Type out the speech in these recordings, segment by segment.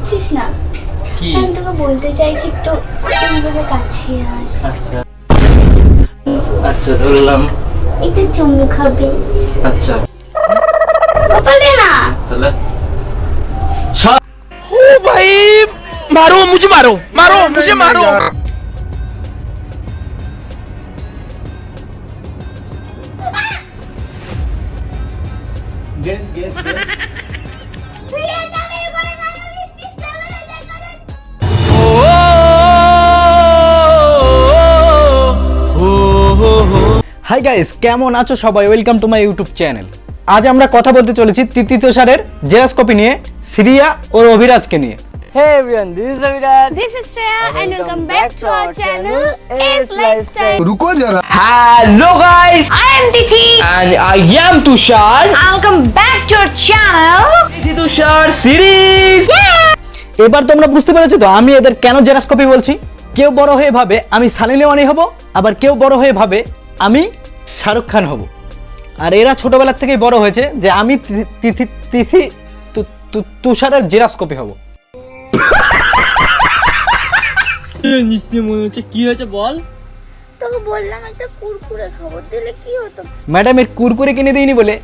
দেখছিস না কি? আমি তোকে বলতে চাইছি একটু এইভাবে কাছে আয়। আচ্ছা আচ্ছা ধরলাম। একটু চুমু খাবে। আচ্ছা বলে না তাহলে ओ भाई मारो मुझे मारो मारो मुझे मारो গেস গেস তুই এটা মেরে বলে না দিচ্ছিস ক্যামেরা দেখা হাই গাইস, কেমন আছো সবাই? Welcome to my YouTube channel. আজ আমরা কথা বলতে চলেছি তিতি তুষারের জেরাস কপি নিয়ে, সিরিয়া ও অভিরাজকে নিয়ে। Hey everyone, this is Aviraj. This is Shreya and welcome back to our channel Ace Lifestyle. रुको जरा। Hello guys, I am Tithi. and I am Tushar. Welcome back to our channel. Tithi Tushar series. এবার তোমরা বুঝতে পেরেছো তো আমি এদের কেন জেরাস কপি বলছি? কেউ বড় হয়ে ভাবে আমি সানি লিওনি হব, আবার কেউ বড় হয়ে ভাবে আমি শাহরুখ খান হব। আর এরা ছোটবেলা থেকেই বড় হয়েছে যে আমি তিথি তুষারের জেরাস কপি হব। নিশ্চয়ই মনে হচ্ছে কি হয়েছে বল? তোকে বললাম একটা কুরকুরে খাবো, দিলে কি হতো? ম্যাডাম এর কুরকুরে কিনে দিইনি বলে।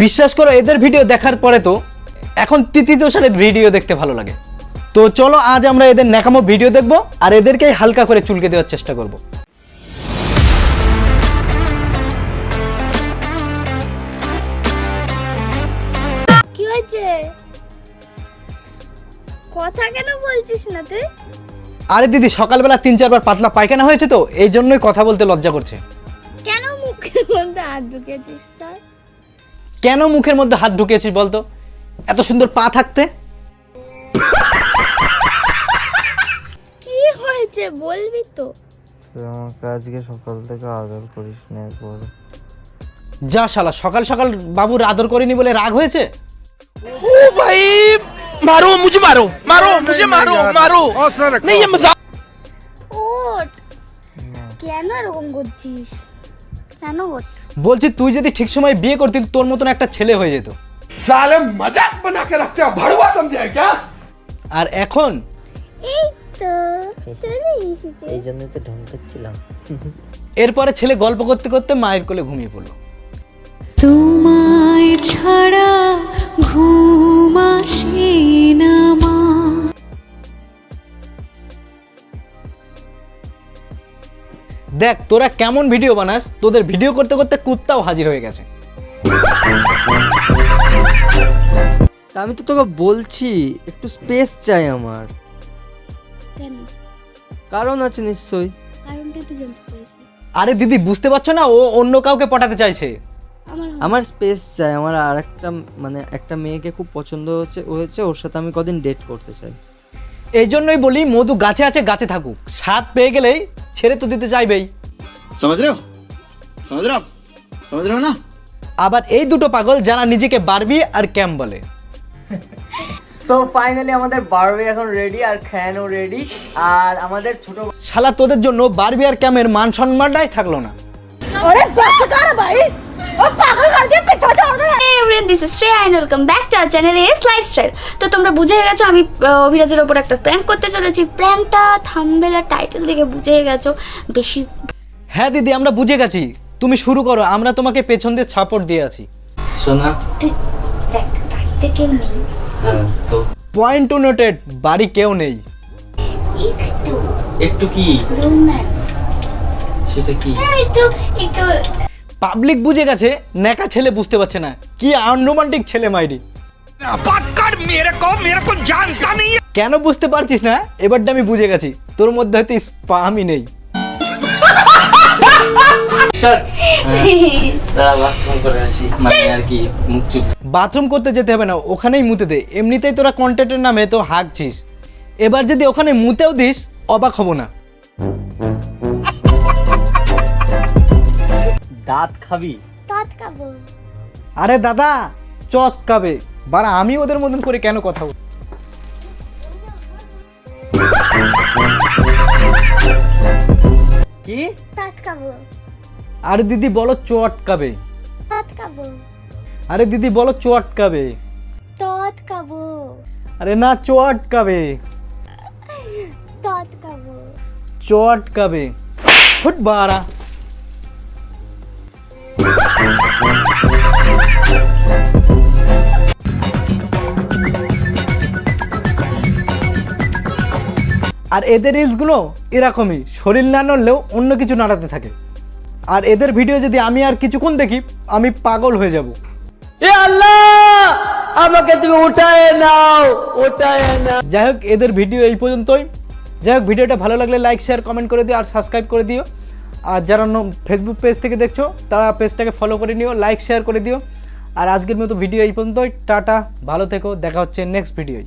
বিশ্বাস করো এদের ভিডিও দেখার পরে তো এখন তিথি তুষারের ভিডিও দেখতে ভালো লাগে। তো চলো আজ আমরা এদের ন্যাকামো ভিডিও দেখবো আর এদেরকেই হালকা করে চুলকে দেওয়ার চেষ্টা করব। কি হয়েছে? কথা কেন বলছিস না তুই? আরে দিদি, সকালবেলা 3-4 বার পাতলা পায়খানা হয়েছে তো এই জন্যই কথা বলতে লজ্জা করছে। কেন মুখের মধ্যে হাত ঢুকেছিস তার? কেন মুখের মধ্যে হাত ঢুকিয়েছিস বলতো? এত সুন্দর পা থাকতে। কি হয়েছে বলবি তো? আমাকে আজকে সকাল থেকে আদর করিস না একবার। যা শালা, সকাল সকাল বাবুর আদর করিনি বলে রাগ হয়েছে? ओ भाई मारो मुझे मारो मारो मुझे मारो मारो नहीं ये मजाक। ওঠ। কেন এরকম করছিস? কেন ওঠ? বলছি তুই যদি ঠিক সময় বিয়ে করতি তোর মতন একটা ছেলে হয়ে যেত। साले मजाक बना के रखते हो, भड़वा समझे है क्या? আর এখন এই তো চলে এসেছে। এই জন্যই তো ঢং করছিলাম। এরপরে ছেলে গল্প করতে করতে মায়ের কোলে ঘুমিয়ে পড়লো। তোমায় ছাড়া ঘুম আসে না মা। দেখ তোরা কেমন ভিডিও বানাস, তোদের ভিডিও করতে করতে কুত্তাও হাজির হয়ে গেছে। আমি তো তোকে বলছি একটু স্পেস চাই আমার। কেন? কারণ আছে নিশ্চয়ই। কারণটা তুই জানতে চাইছিস? আরে দিদি বুঝতে পারছো না, ও অন্য কাউকে পটাতে চাইছে। আমার স্পেস চাই। আমার আর একটা মেয়েকে খুব পছন্দ হয়েছে, ওর সাথে আমি কদিন ডেট করতে চাই। এই জন্যই বলি মধু গাছে আছে গাছে থাকুক, স্বাদ পেয়ে গেলেই ছেড়ে তো দিতে চাইবেই। समझ रहे हो? समझ रहे हो आप? समझ रहे हो ना? আবার এই দুটো পাগল যারা নিজেকে বারবি আর ক্যাম বলে। So finally আমাদের বারবি এখন রেডি আর খায়ানও রেডি আর আমাদের ছোট শালা তোদের জন্য বারবি আর ক্যামের মান সম্মানটাই থাকলো না। আরে বাবা কর ভাই, ও পাগল কর দিয়ে পিঠা চড় দে। Hey everyone, this is Shreya and welcome back to our channel Ace Lifestyle. তো তোমরা বুঝে গেছো আমি অভিরাজের উপর একটা প্র্যাঙ্ক করতে চলেছি। প্র্যাঙ্কটা থাম্বনেল আর টাইটেল দেখে বুঝে গেছো। বেশি হ্যাঁ দিদি আমরা বুঝে গেছি, তুমি শুরু করো, আমরা তোমাকে পেছন দিয়ে সাপোর্ট দিয়ে আছি। শোনা দেখ বাড়িতে কেউ নেই। তো পয়েন্ট টু নোটেড, বাড়ি কেউ নেই। একটু একটু কি রোম্যান্স, সেটা কি? একটু একটু পাবলিক বুঝে গেছে, নেকা ছেলে বুঝতে পারছে না কি আনরোমান্টিক ছেলে মাইরি। बात कर मेरे को जानता नहीं है। কেন বুঝতে পারছিস না? এবারটা আমি বুঝে গেছি, তোর মধ্যে হয়তো স্পামই নেই। স্যার তারা বাথরুম করে আসি, মানে আর কি মুখ চুপ। বাথরুম করতে যেতে হবে না, ওখানেই মুতে দে। এমনিতেই তোরা কন্টেন্টের নামে তো হাঁকছিস, এবার যদি ওখানে মুতেও দিস অবাক হব না। দাঁত খাবি? দাঁত খাবো। আরে দাদা চট কাবে বারা, আমি ওদের মতন করে কেন কথা বল। কি? দাঁত খাবো। আরে দিদি বলো চট কাবে। দাঁত খাবো। আরে দিদি বলো চটকাবে। তোর তত খাবো, আরে না, চটকাবে, তত খাবো। চটকাবে, ফুটবারা। আর এদের রিলসগুলো এরকমই, শরীর না নড়লেও অন্য কিছু নাড়াতে থাকে। আর এদের ভিডিও যদি আমি আর কিছুক্ষণ দেখি, আমি পাগল হয়ে যাব। এ আল্লাহ, আমাকে তুমি উঠায় নাও, উঠায় নাও। যাই হোক, এদের ভিডিও এই পর্যন্তই। যাই হোক, ভিডিওটা ভালো লাগলে লাইক শেয়ার কমেন্ট করে দিও আর সাবস্ক্রাইব করে দিও। আর যারা ফেসবুক পেজ থেকে দেখছো তারা পেজটাকে ফলো করে নিও, লাইক শেয়ার করে দিও। আর আজকের মতো ভিডিও এই পর্যন্তই। টাটা, ভালো থেকো, দেখা হচ্ছে নেক্সট ভিডিওয়।